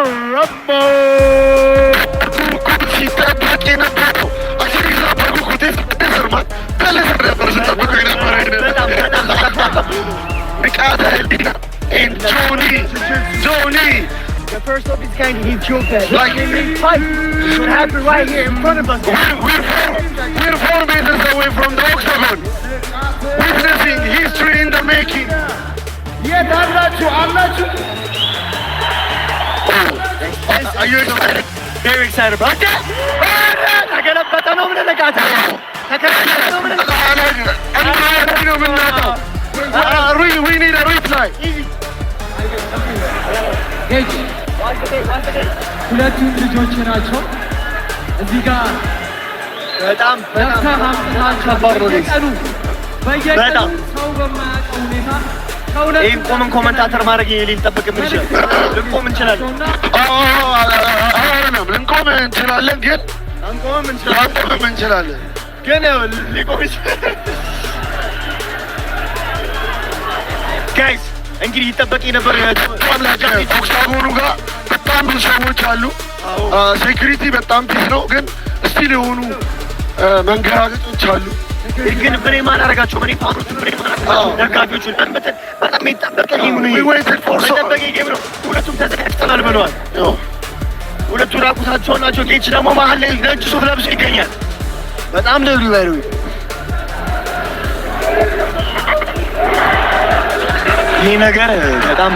Rambo! And Johnny! The first of his kind, he killed that. Like, it happened right here in front of us. We're 4 meters away from the octagon. Witnessing history in the making. Yeah, I'm not you. Are you excited? Very excited about that. I got up, but I know the gata. We need a reply. ሁለቱም ልጆች ናቸው። እዚህ ጋር በጣም በየቀኑ ሰው በማያውቀው ሁኔታ ይህን ቆምን ኮመንታተር ማድረግ ሊጠበቅም ይችላል። ልንቆም እንችላለን። ልንቆም እንችላለን ግን ላንቆምም እንችላለን ግን ሊቆም ይችላል። ጋይስ እንግዲህ ይጠበቅ የነበረ ኦክታጎኑ ጋር በጣም ብዙ ሰዎች አሉ። ሴኩሪቲ በጣም ፒስ ነው፣ ግን ስቲል የሆኑ መንገራገጮች አሉ። ግን ብሬማን አረጋቸው ፋኖቹ ደጋፊዎቹ በጣም የጠበቀ ጌም ነው። ሁለቱም ተዘጋጅተናል ብለዋል። ሁለቱ ራቁታቸው ናቸው። ጌች ደግሞ መሀል ላይ ነጭ ሱፍ ለብሶ ይገኛል። በጣም ደብሪ ባይሩ ይህ ነገር በጣም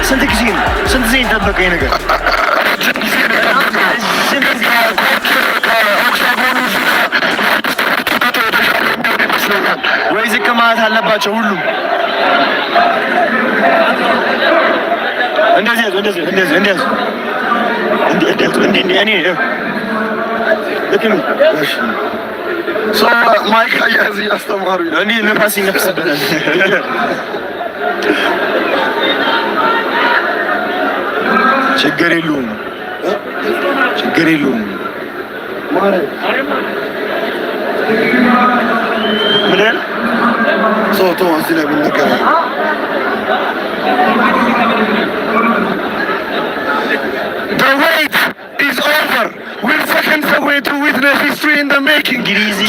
ስንት ጊዜ ይጠበቀ ይህ ነገር ወይ ዝቅ ማለት አለባቸው ሁሉም። ማይክ አያያዝ እያስተማሩ እኔ ነፋስ ይነፍስበታል። ችግር የለውም። ምን ሶቶ እዚህ ላይ ብንነገር The wait is over. We're seconds away to witness history in the making. እንግዲህ እዚህ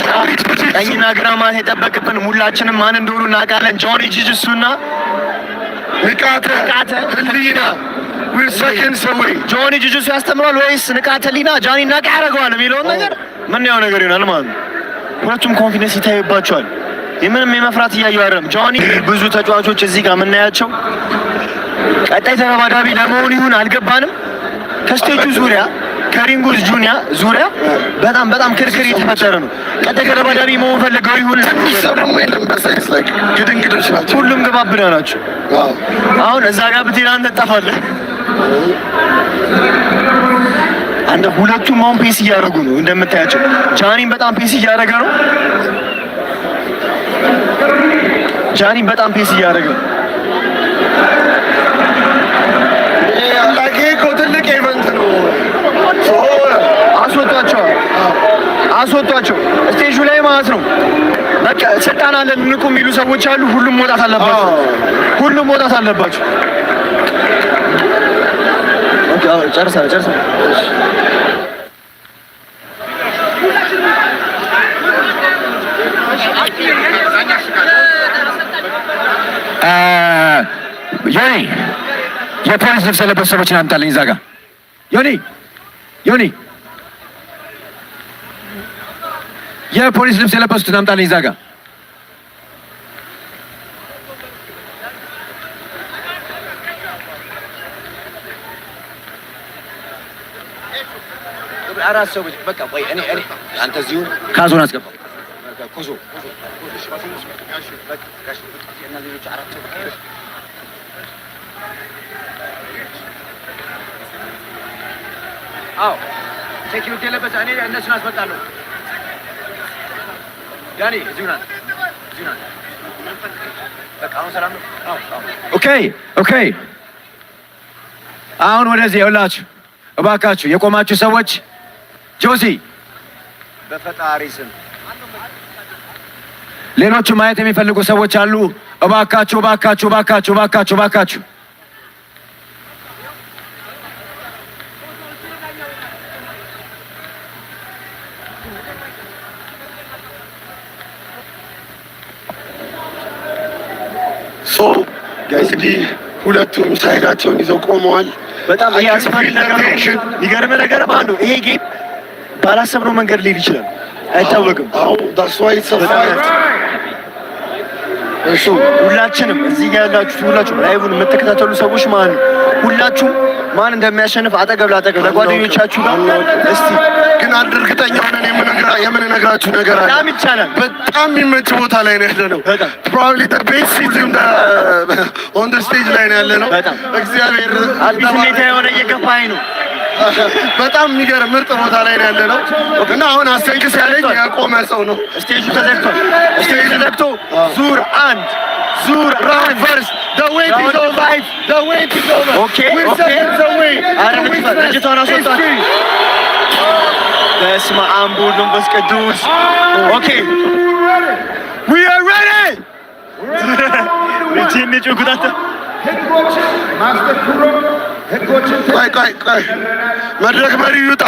ቀኝና ግራ ማለት የጠበቅብን ሁላችንም ማን እንደሆኑ እናውቃለን። ጆኒ ጂጂሱና ንቃተ ህሊና We're seconds away. ጆኒ ጂጂሱ ያስተምራል ወይስ ንቃተ ህሊና ጃኒ ናቃ ያደርገዋል የሚለውን ነገር ምን ያው ነገር ይሆናል ማለት ነው። ሁለቱም ኮንፊደንስ ይታይባቸዋል። የምንም የመፍራት እያየው አይደለም። ጆኒ ብዙ ተጫዋቾች እዚህ ጋር የምናያቸው ቀጣይ ተደራዳሪ ለመሆን ይሁን አልገባንም። ከስቴጁ ዙሪያ ከሪንጉዝ ጁኒያ ዙሪያ በጣም ክርክር እየተፈጠረ ነው። ቀጣይ ተደራዳሪ መሆን ፈልገው ይሁን ግድንግዶች ናቸው። ሁሉም ግባብዳ ናቸው። አሁን እዛ ጋር ብትሄድ አንተ ትጠፋለህ። ሁለቱም አሁን ፔስ እያደረጉ ነው እንደምታያቸው። ጃኒም በጣም ፔስ እያደረገ ነው። ትልቅ ኢቨንት ነው። አስወጧቸው ስቴጁ ላይ ማለት ነው። በቃ ስልጣን አለን ንቁ የሚሉ ሰዎች አሉ። ሁሉም መውጣት አለባቸው። ጨርሳ ዮኒ የፖሊስ ልብስ የለበሱ ሰዎችን አምጣልኝ እዛ ጋ። ዮኒ የፖሊስ ልብስ የለበሱትን አምጣልኝ እዛ ጋ። አራት ሰዎች በቃ ቆይ እኔ አንተ እዚሁ ካዞን አስገባው። ኮዞ አዎ ሴኪዩሪቲ የለበሰ እኔ እነሱን አስመጣለሁ። ዳኒ እዚሁ ናት። በቃ አሁን ሰላም ነው። ኦኬ አሁን ወደዚህ ይኸውላችሁ፣ እባካችሁ የቆማችሁ ሰዎች ጆሲ በፈጣሪ ስም ሌሎቹ ማየት የሚፈልጉ ሰዎች አሉ። እባካችሁ እንግዲህ ሁለቱም ሳይዳቸውን ይዘው ቆመዋል። በጣም አስፈሪ ነገር ነው። የሚገርም ነገር ማለት ነው ይሄ ጌም ባላሰብነው መንገድ ሊሄድ ይችላል፣ አይታወቅም። አዎ ዳስ ዋይ እሱ ሁላችንም እዚህ ጋር ያላችሁ ሁላችሁም ላይቡን የምትከታተሉ ሰዎች ማለት ነው ሁላችሁም ማን እንደሚያሸንፍ አጠገብ ላጠገብ ለጓደኞቻችሁ ጋር እስቲ ግን አንድ እርግጠኛ ሆነን የምንነግራችሁ ነገር አለ። በጣም ይቻላል። በጣም የሚመች ቦታ ላይ ነው ያለነው። probably the best seat on the stage ላይ ነው ያለነው። እግዚአብሔር አዲስ ሁኔታ የሆነ እየገባኝ ነው። በጣም የሚገርም ምርጥ ቦታ ላይ ነው ያለነው እና አሁን አስቴንክስ ያለኝ ያቆመ ሰው ነው። ስቴጁ ተዘግቷል። ስቴጁ ተዘግቶ ዙር አንድ ዙር round first the wait is over. The wait is over. Okay. We're seconds away. ልጅቷን አስወጣት። በስመ አብ ወወልድ ወመንፈስ ቅዱስ። Okay. We are ready. ልጅን ጭጉዳታ ማስተር ኩሮ ቆይ መድረክ መሪው ይውጣ።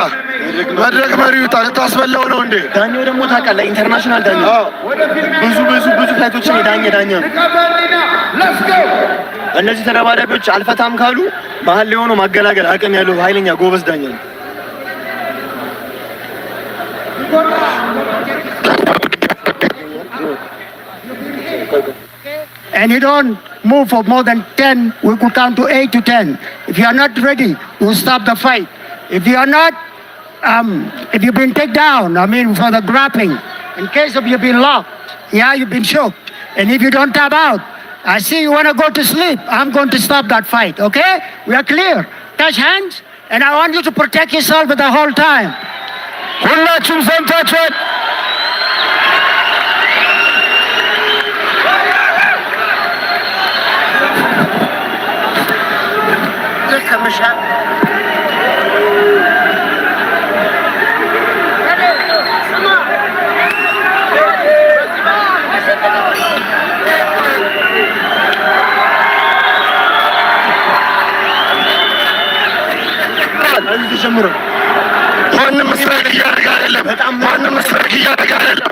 መድረክ መሪው ይውጣ። ልታስበላው ነው እንዴ? ዳኛው ደግሞ ታውቃለህ፣ ኢንተርናሽናል ዳኛ ብዙ ፍላይቶችን የዳኘ ዳኛ ነው። እነዚህ ተደባዳቢዎች አልፈታም ካሉ መሀል ላይ ሆኖ ማገላገል አቅም ያለው ኃይለኛ ጎበዝ ዳኛ ነው። And you don't move for more than 10, we could count to 8 to 10. If you are not ready, we'll stop the fight. If you are not, if you've been taken down, I mean for the grappling, in case of you've been locked, yeah, you've been shook. And if you don't tap out, I see you want to go to sleep, I'm going to stop that fight, okay? We are clear. Touch hands, and I want you to protect yourself the whole time. ሁላችሁም ሰምታችኋል። ጀምሮ ማንም መስራት እያደረገ አይደለም። ማንም መስራት እያደረገ አይደለም።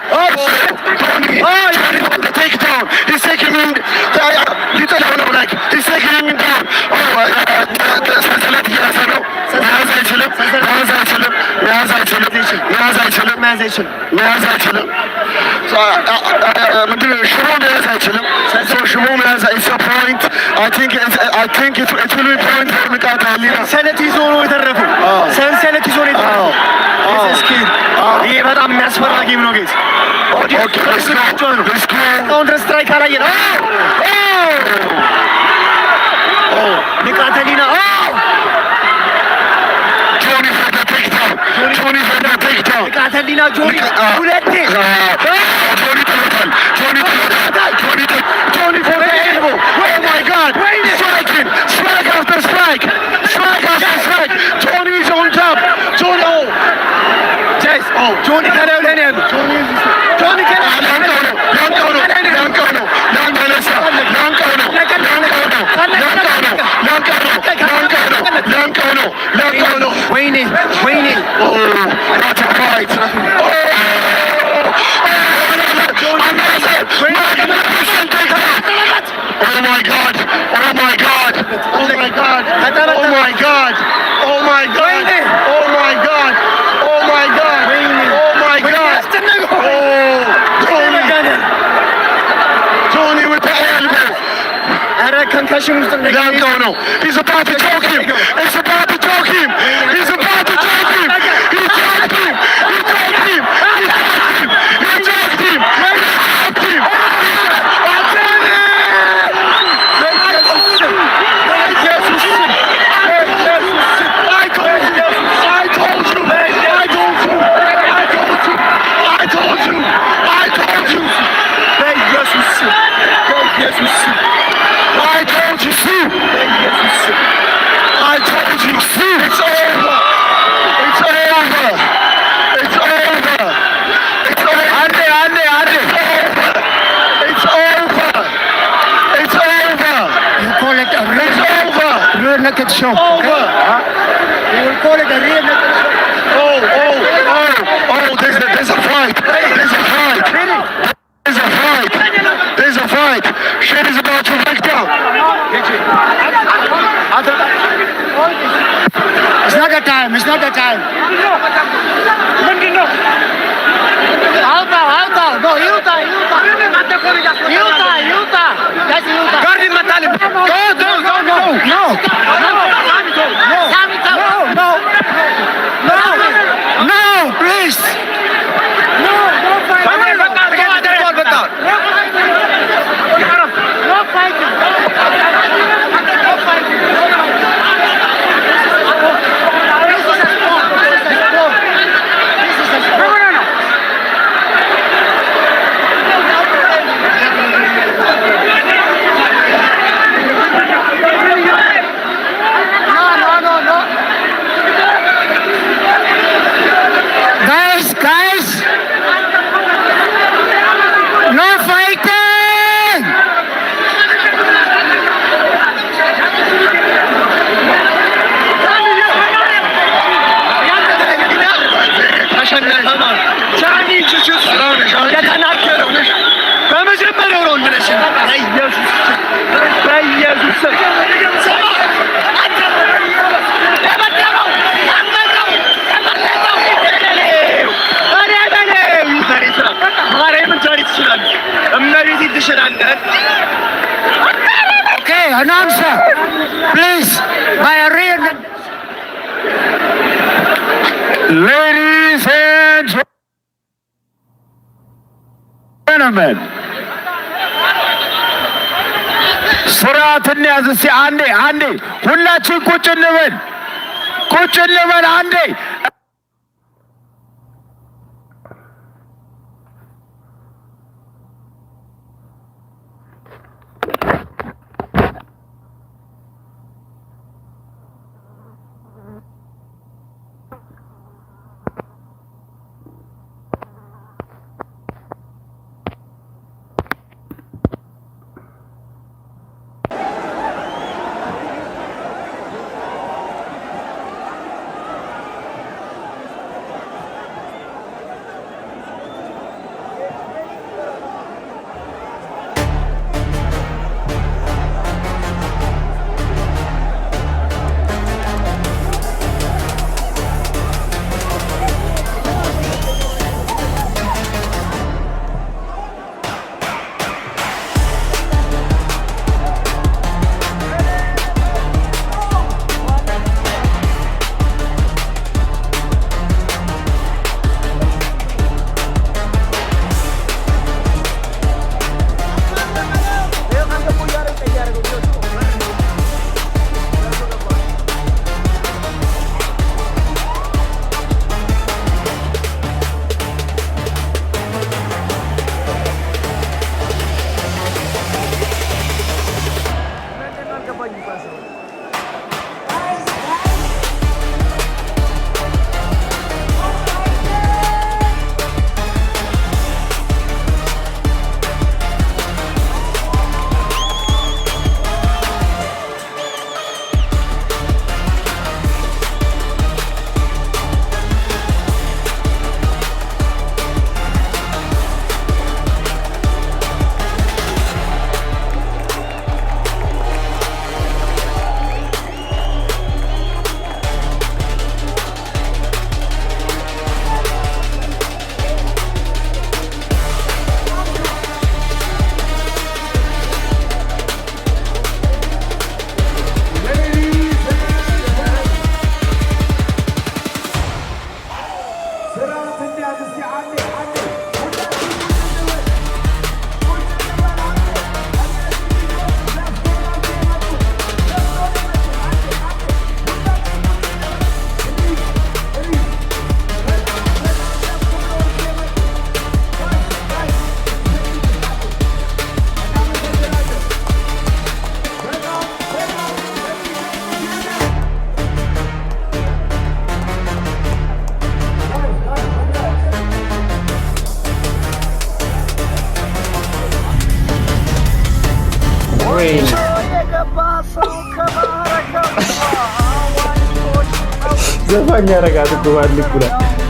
ቴክ ዳውን ሊጥለው ነው። ላይክ ሰንሰለት እያዘ ነው። መያዝ አይችልም። ምንድን ነው ሽቦ መያዝ አይችልም። ሽቦ መያዝ ፖይንት ንቃት ህሊና ሰንሰለት ይዞ ነው የተረፈው። ሰንሰለት ይዞ ነው የተረፈው። ይሄ በጣም የሚያስፈራ ጌም ነው። ጌት እስካሁን ድረስ ስትራይክ አላየን። ንቃተ ህሊና ጆኒ ንቃተ ህሊና ጆኒ ሁለቴ ጆኒ ከላዩ ላይ ነው ያለው። ጆኒ ወይኔ concussion ውስጥ እንደገና ነው። He's about to choke him. It's about to choke him. He's about to choke him. He choked him. He choked him. He choked him. He choked him. He choked him. Naked show. Over. We will call it a real naked show. There's a fight. There's a fight. Shane is about to break down. the time. It's not the time. No, Utah. That's Utah. ጋርድ ይመታል። No, please. No fighting. Guys, no fighting. Okay, announcer, please, by a real. Ladies and gentlemen, ስርዓትን ያዝ። እስኪ አንዴ ሁላችን ቁጭ እንበል አንዴ። ዘፋኝ ያረጋት እኮ ባልኩ